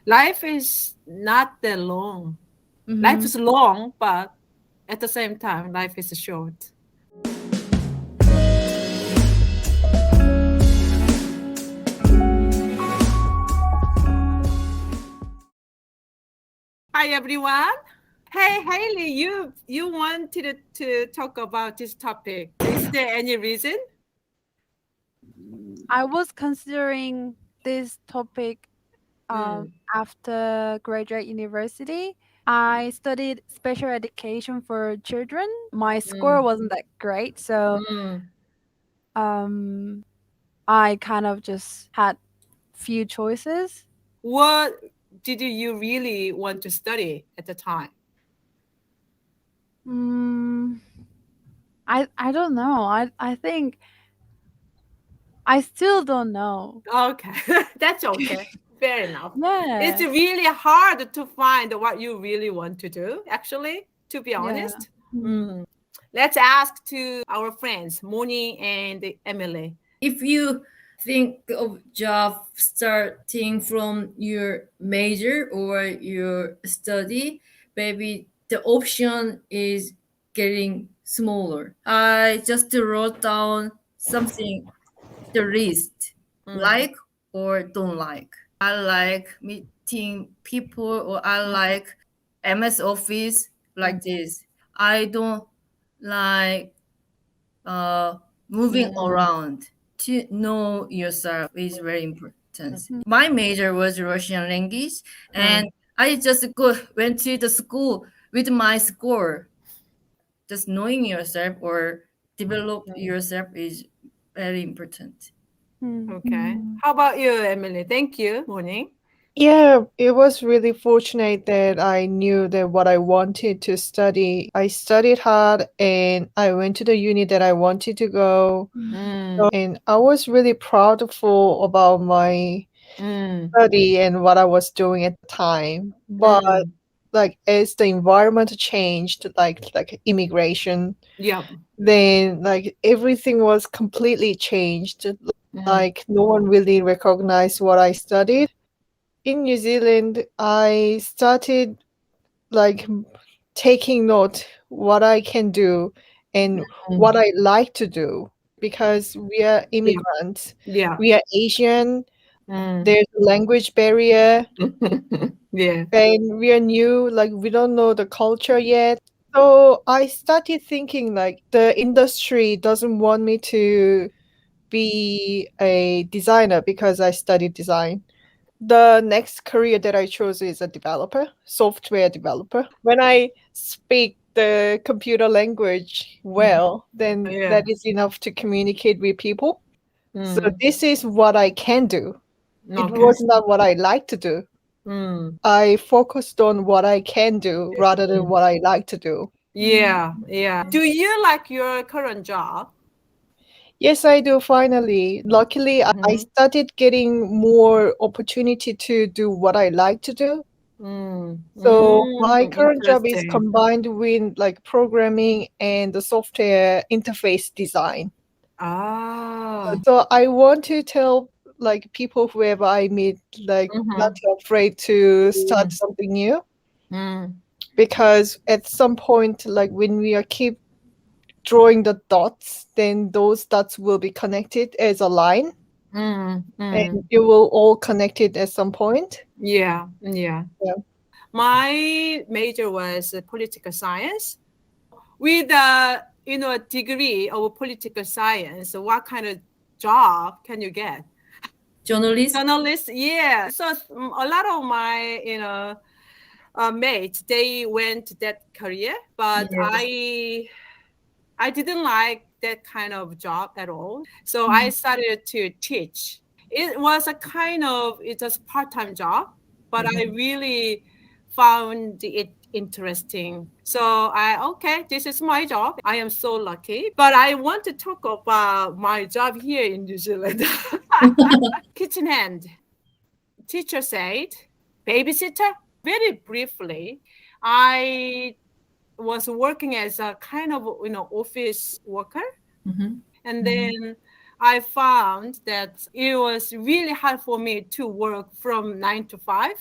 life is not that long. Life Mm-hmm. is long, but at the same time, life is short. Hi everyone. Hey Haley, you wanted to talk about this topic. Is there any reason? I was considering this topic Mm, after graduate university. I studied special education for children. My score mm, wasn't that great, so mm. um, I kind of just had few choices. What did you really want to study at the time? Mm, I don't know. I think I still don't know. Okay, that's okay. Fair enough. It's Yeah, really hard to find what you really want to do, actually, to be yeah. honest. Mhm. Mm. Let's ask to our friends, Moni and Emily. If you think of job starting from your major or your study, maybe the option is getting smaller. I just wrote down something, the list, Mm, like or don't like. I like meeting people or I like MS Office like this. I don't like moving around. To know yourself is very important. My major was Russian language, and mm. I just went to the school with my score. Just knowing yourself or develop yourself is very important. Mm. Okay. How about you, Emily? Thank you, Moni. Yeah, it was really fortunate that I knew that what I wanted to study. I studied hard and I went to the uni that I wanted to go. Mm, And I was really proudful about my mm, study and what I was doing at the time. But mm. like as the environment changed, like immigration, Yep. then like everything was completely changed. Mm, Like no one really recognized what I studied. In New Zealand, I started like taking note what I can do and what mm. I like to do because we are Yeah. immigrants. Yeah. We are Asian. Mm. There's a language barrier Yeah. and we are new, like we don't know the culture yet. So I started thinking like the industry doesn't want me to be a designer because I studied design. The next career that I chose is a developer, software developer. When I speak the computer language well, then Yeah. that is enough to communicate with people. So Mm. this is what I can do. It Okay. was not what I like to do. Mm. I focused on what I can do rather than what I like to do. Yeah. Yeah. Do you like your current job? Yes, I do finally. Luckily, I Mhm. started getting more opportunity to do what I like to do. Mm. So my current job is Interesting. combined with like programming and the software interface design. Ah. So I want to tell like people whoever I meet like not Mhm. to afraid to start Mm. something new Mm. because at some point like when we are keep drawing the dots, then those dots will be connected as a line Mm. Mm. and it will all connected at some point. Yeah. Yeah. Yeah. My major was political science. With a degree of political science, what kind of job can you get? Journalist. Journalist, yeah. So a lot of my mates, they went that career, but Yes. I didn't like that kind of job at all. So I started to teach. It was a kind of it's a part-time job, but I really found it interesting. So okay, this is my job. I am so lucky. But I want to talk about my job here in New Zealand. Kitchen hand. Teacher said, babysitter. Very briefly, I was working as a kind of office worker, Mhm. and then I found that it was really hard for me to work from 9 to 5.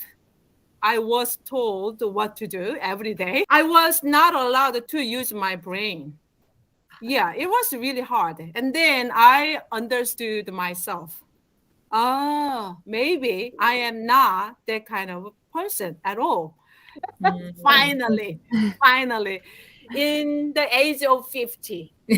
I was told what to do every day. I was not allowed to use my brain. Yeah, it was really hard. And then I understood myself. Oh, maybe I am not that kind of person at all. Finally, in the age of 50. So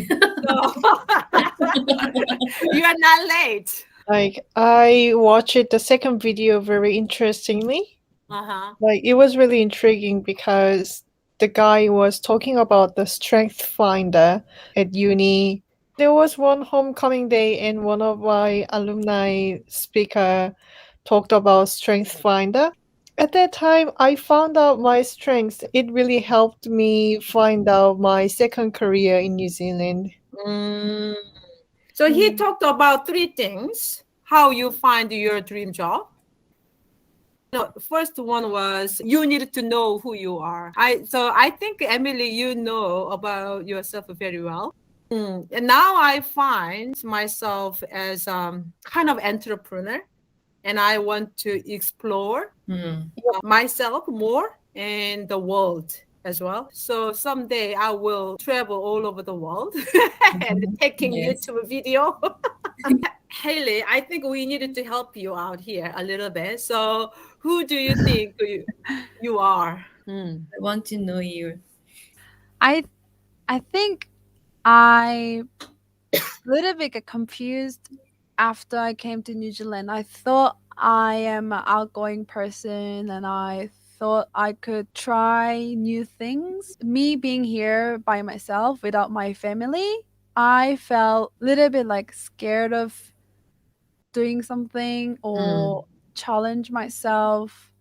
you are not late. Like, I watched the second video very interestingly. Uh-huh. Like, it was really intriguing because the guy was talking about the strength finder at uni. There was one homecoming day and one of my alumni speaker talked about strength finder. At that time, I found out my strengths. It really helped me find out my second career in New Zealand. So he talked about 3 things, how you find your dream job. The first one was you need to know who you are. So I think, Emily, you know about yourself very well. And now I find myself as kind of entrepreneur, and I want to explore myself more and the world as well. So someday I will travel all over the world and taking YouTube video. Haley, I think we needed to help you out here a little bit. So who do you think you are? I want to know you. I think I a little bit get confused after I came to New Zealand. I thought I am an outgoing person and I thought I could try new things. Me being here by myself without my family, I felt a little bit like scared of doing something or challenge myself.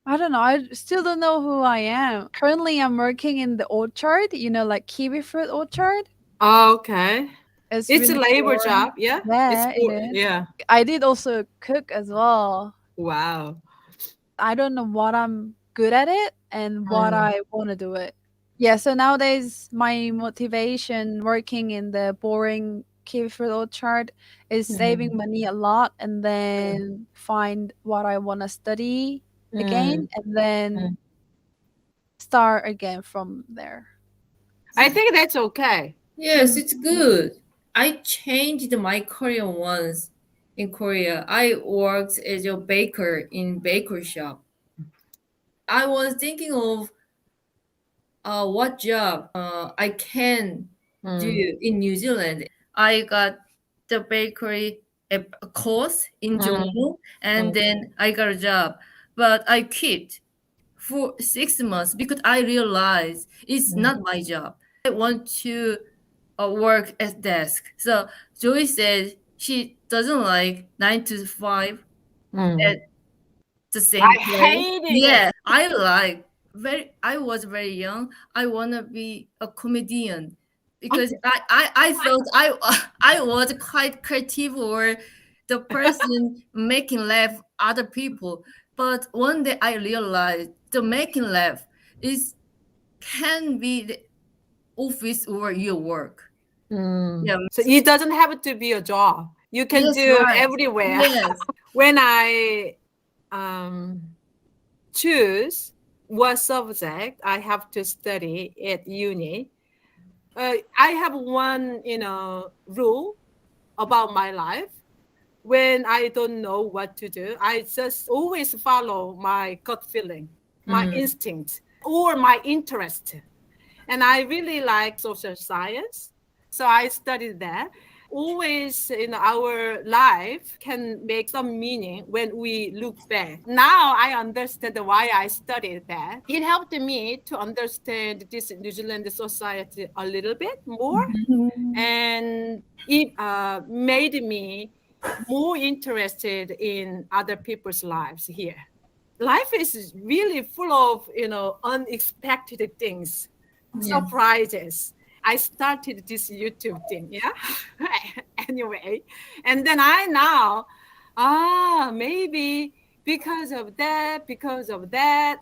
I don't know. I still don't know who I am. Currently, I'm working in the orchard, like kiwi fruit orchard. Oh, okay. It's really a labor boring. job, yeah? Yeah, It's it is. Yeah. I did also cook as well. Wow. I don't know what I'm good at it and what I want to do it. Yeah, so nowadays my motivation working in the boring kiwi fruit orchard is saving money a lot and then find what I want to study again and then start again from there. I think that's okay. Yes, it's good. I changed my career once in Korea. I worked as a baker in bakery shop. I was thinking of what job I can do in New Zealand. I got the bakery a course in Jongno, and then I got a job. But I quit for 6 months because I realized it's not my job. I want to work at desk. So Joy said she doesn't like 9 to 5 at the same I place. hated it. Yeah, I was very young. I wanna be a comedian because I thought I was quite creative or the person making laugh other people. But one day I realized the making laugh can be the office or your work. Yeah. So it doesn't have to be a job. You can do everywhere. Yes. When I choose what subject I have to study at uni, I have one, rule about my life. When I don't know what to do, I just always follow my gut feeling, my instinct, or my interest. And I really like social science, so I studied that. Always in our life can make some meaning when we look back. Now I understand why I studied that. It helped me to understand this New Zealand society a little bit more, and it made me more interested in other people's lives here. Life is really full of, unexpected things, surprises. I started this YouTube thing, anyway. And then I now, maybe because of that,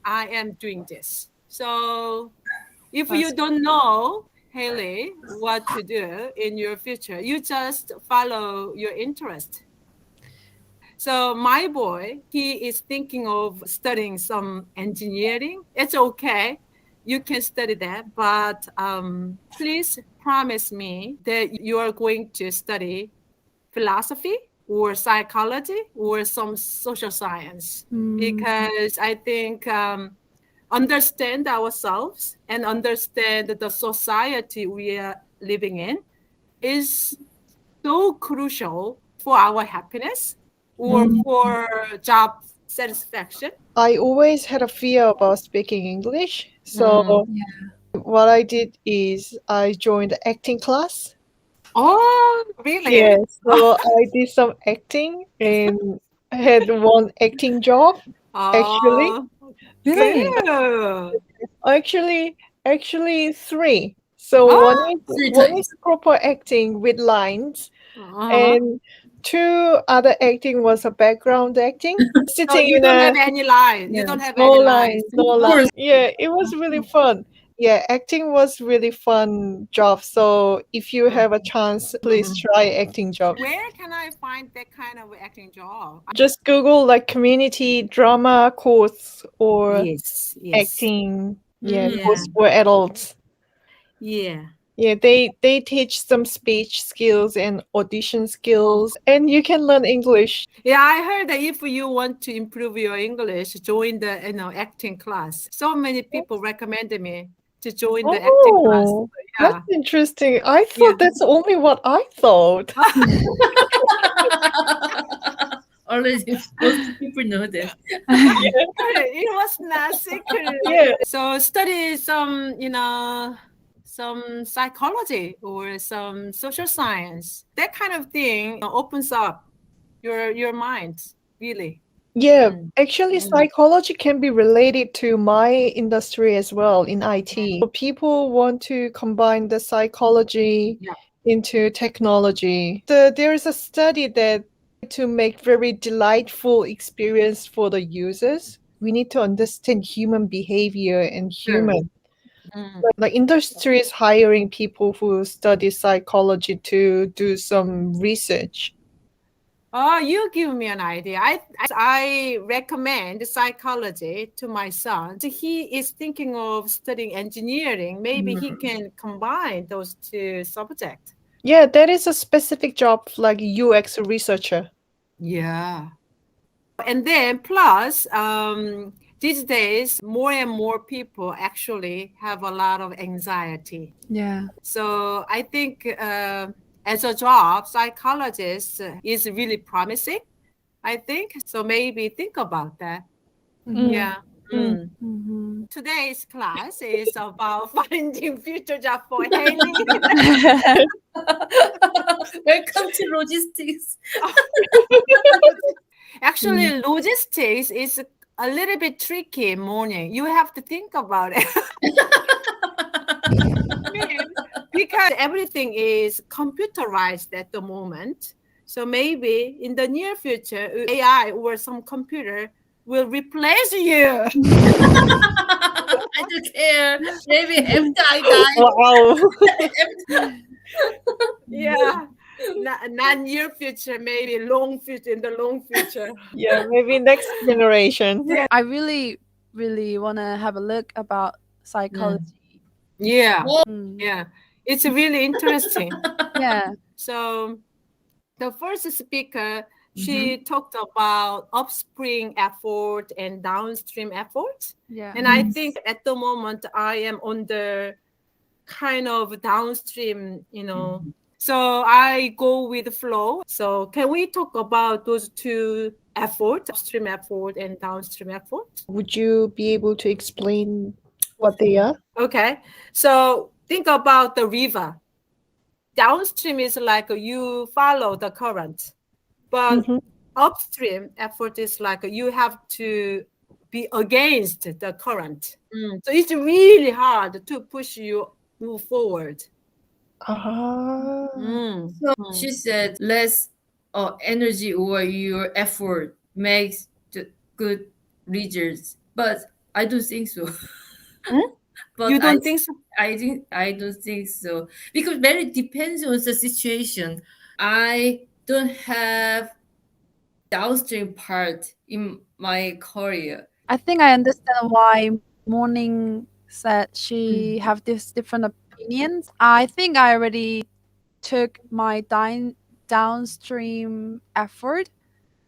I am doing this. So if you don't know, Haley, what to do in your future, you just follow your interest. So my boy, he is thinking of studying some engineering. It's okay. You can study that, but please promise me that you are going to study philosophy or psychology or some social science, because I think understand ourselves and understand the society we are living in is so crucial for our happiness or for job satisfaction. I always had a fear about speaking English. So what I did is I joined the acting class. Oh, really? Yes. So I did some acting and had one acting job. Actually. Oh, Really? good. Actually three. So Oh, Three one times. is proper acting with lines, Uh-huh. and two other acting was a background acting. So Sitting you in don't a have any lines. You Yes. don't have no any lines, lines. no Of lines. course. Yeah, it was really fun. Yeah, acting was really fun job. So if you have a chance, please try acting job. Where can I find that kind of acting job? Just Google like community drama course or Yes. acting. Yeah, Yeah. course for adults. Yeah. Yeah, they teach some speech skills and audition skills, and you can learn English. Yeah, I heard that if you want to improve your English, join the acting class. So many people recommended me to join the acting class. Oh, Yeah. that's interesting. I thought that's only what I thought. Already, most people know that. It was not secret. Yeah. So study some, some psychology or some social science. That kind of thing opens up your mind, really. Yeah, Mm. actually, psychology can be related to my industry as well in IT. So people want to combine the psychology Yeah. into technology. There is a study that to make very delightful experience for the users, we need to understand human behavior and human. Like industry is hiring people who study psychology to do some research. Oh, you give me an idea. I recommend psychology to my son. He is thinking of studying engineering. Maybe he can combine those two subjects. Yeah, that is a specific job like UX researcher. Yeah. And then plus, these days, more and more people actually have a lot of anxiety. Yeah. So I think as a job, psychologist is really promising, I think. So maybe think about that. Yeah. Today's class is about finding future job for Haley. Welcome to logistics. Actually, logistics is a little bit tricky morning. You have to think about it. Because everything is computerized at the moment. So maybe in the near future, AI or some computer will replace you. I don't care. Maybe after I Wow. Yeah. Not near future, maybe long future, in the long future. Yeah, maybe next generation. I really, really want to have a look about psychology. Yeah. Mm. Yeah. It's really interesting. Yeah. So the first speaker, she talked about upstream effort and downstream effort. Yeah. And I think at the moment I am on the kind of downstream, So I go with the flow. So can we talk about those two efforts, upstream effort and downstream effort? Would you be able to explain what they are? Okay. So think about the river. Downstream is like you follow the current, but upstream effort is like you have to be against the current. So it's really hard to push you move forward. So she said less energy or your effort makes the good results. But I don't think so. But You don't think so? I don't think so. Because very depends on the situation. I don't have downstream part in my career. I think I understand why Morning said she have this different opinions. I think I already took my downstream effort.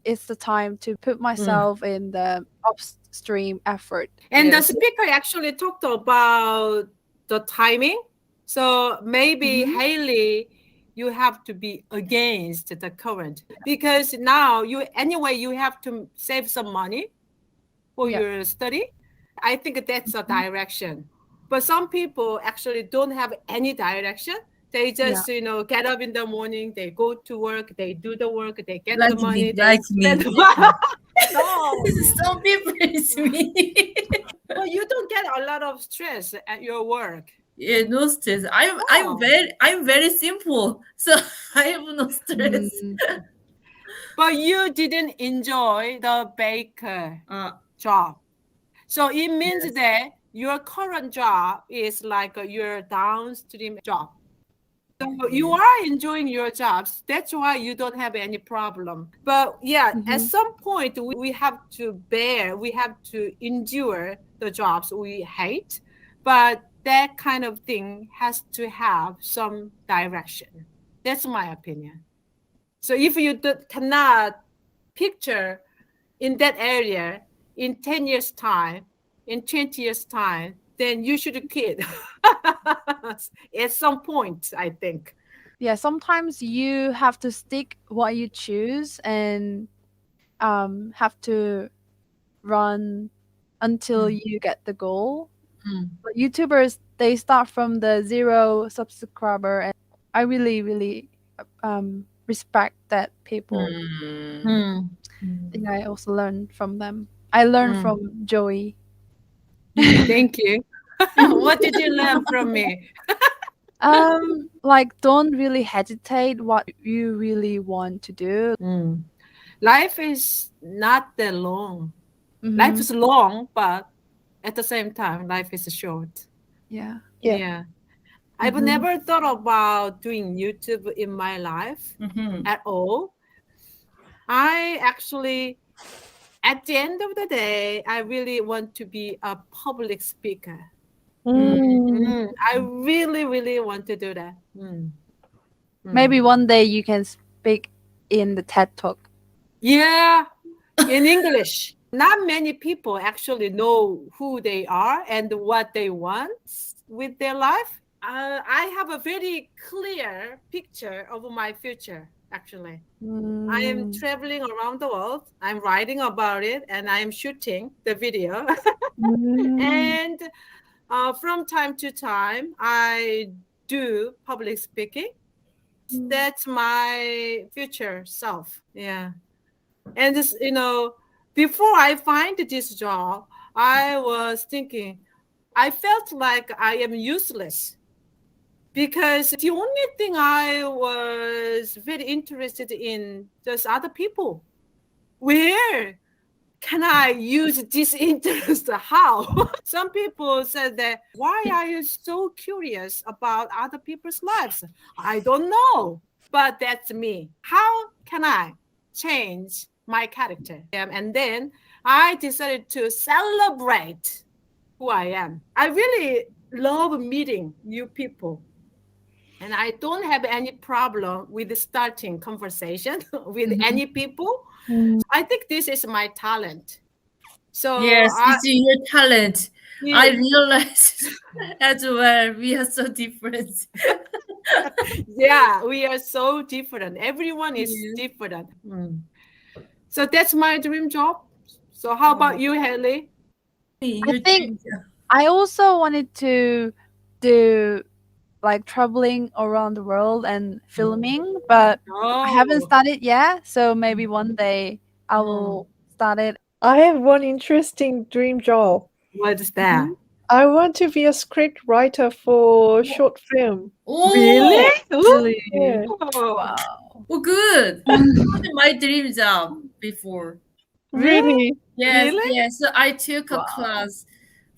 It's the time to put myself in the upstream effort. And Yes. the speaker actually talked about the timing. So maybe Haley, you have to be against the current because now you have to save some money for your study. I think that's a direction. But some people actually don't have any direction. They just, get up in the morning, they go to work, they do the work, they get the money. Like me. No. Some people is me. Well, you don't get a lot of stress at your work. Yeah, no stress. I'm very simple, so I have no stress. But you didn't enjoy the baker job. So it means that your current job is like your downstream job. So you are enjoying your jobs. That's why you don't have any problem. But at some point we have to endure the jobs we hate. But that kind of thing has to have some direction. That's my opinion. So if you cannot picture in that area in 10 years' time, in 20 years' time, then you should quit at some point, I think. Yeah, sometimes you have to stick what you choose and have to run until you get the goal. But YouTubers, they start from the 0 subscriber, and I really, really respect that people. I think I also learned from them. I learned from Joey. Thank you. What did you learn from me? Like, don't really hesitate what you really want to do. Life is not that long. Life is long, but at the same time, life is short. Yeah. I've never thought about doing YouTube in my life at all. I actually, at the end of the day, I really want to be a public speaker. I really, really want to do that. Maybe one day you can speak in the TED Talk. Yeah, in English. Not many people actually know who they are and what they want with their life. I have a very clear picture of my future, actually. I am traveling around the world. I'm writing about it and I'm shooting the video. And from time to time, I do public speaking. That's my future self. Yeah. And this, before I find this job, I was thinking, I felt like I am useless because the only thing I was very interested in just other people. Where can I use this interest? How? Some people said that, why are you so curious about other people's lives? I don't know, but that's me. How can I change my character? And then I decided to celebrate who I am. I really love meeting new people. And I don't have any problem with starting conversation with any people. I think this is my talent. So yes, it's your talent. Yeah. I realize as well. We are so different. Yeah, we are so different. Everyone is different. So that's my dream job. So how about you, Haley? I think I also wanted to do like traveling around the world and filming, but I haven't started yet. So maybe one day I will start it. I have one interesting dream job. What is that? I want to be a script writer for short film. Oh, Really? Really? Yeah. Wow. Oh, good. That's my dream job before. Really? Yes, Really? yes. So I took a class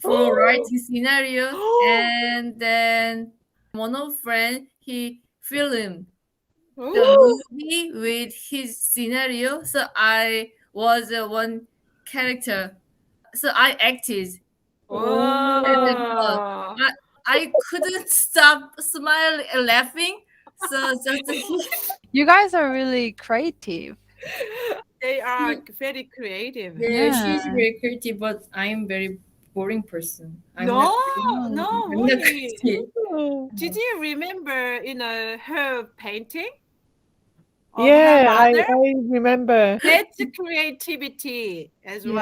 for writing scenario, and then one of friend he filmed the movie with his scenario. So I was one character. So I acted. Oh. I couldn't stop smiling and laughing. So just You guys are really creative. They are very creative. yeah, she's Yeah. very creative, but I'm very boring person. I'm No, not, no, I'm not really. creative. Did you remember, her painting of Yeah, her I mother? remember. That's creativity as well.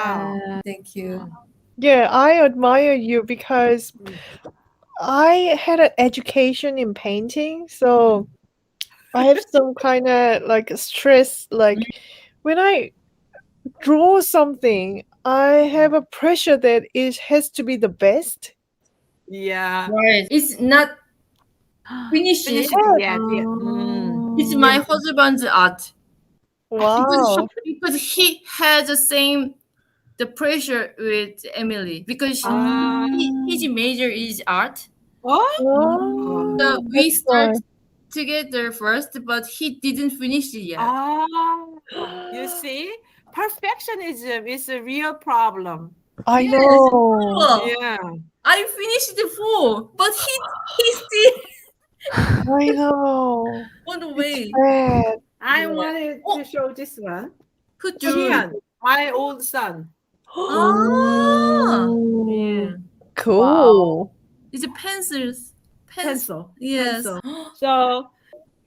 Yeah. Thank you. Yeah, I admire you because I had an education in painting, so I have some kind of like stress. Like when I draw something, I have a pressure that it has to be the best. Yeah. Right. It's not finished. Finish it yet. Yeah. It's my husband's art. Wow. Because he has the same the pressure with Emily because his major is art. Oh, Oh, So we that's start why. together first, but he didn't finish it yet. you see, perfectionism is a real problem. I Yes. know. Oh, Yeah. I finished the full, but he still I know. on the way. Bad. I Yeah. wanted Oh. to show this one. Who drew? Julian, my old son. Ah, Oh, Yeah. cool. it's a pencils. Pencil. Yes. Pencil. So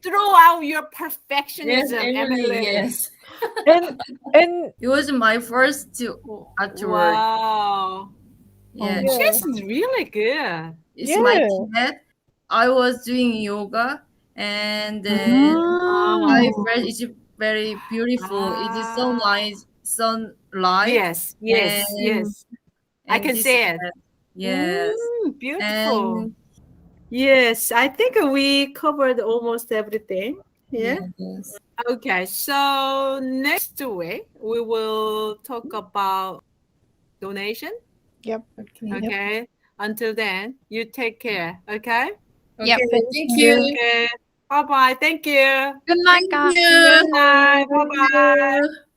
throw out your Yes, perfectionism, Emily. Emily. Yes. And It was my first artwork. Wow. Yeah. Yeah. She's really good. It's my Yeah. cat. I was doing yoga and then I felt it's very beautiful. It is so nice sunlight. Yes, yes, and- yes. I and can this see it. cat. Yes. Beautiful. And Yes, I think we covered almost everything. Yeah. yes. Okay, so next week we will talk about donation. Yep. Okay. Until then, you take care. Okay. Yep. Okay, thank you. Okay. Bye bye. Thank you. Good night, guys. Thank you. Good night. Bye bye. Thank you.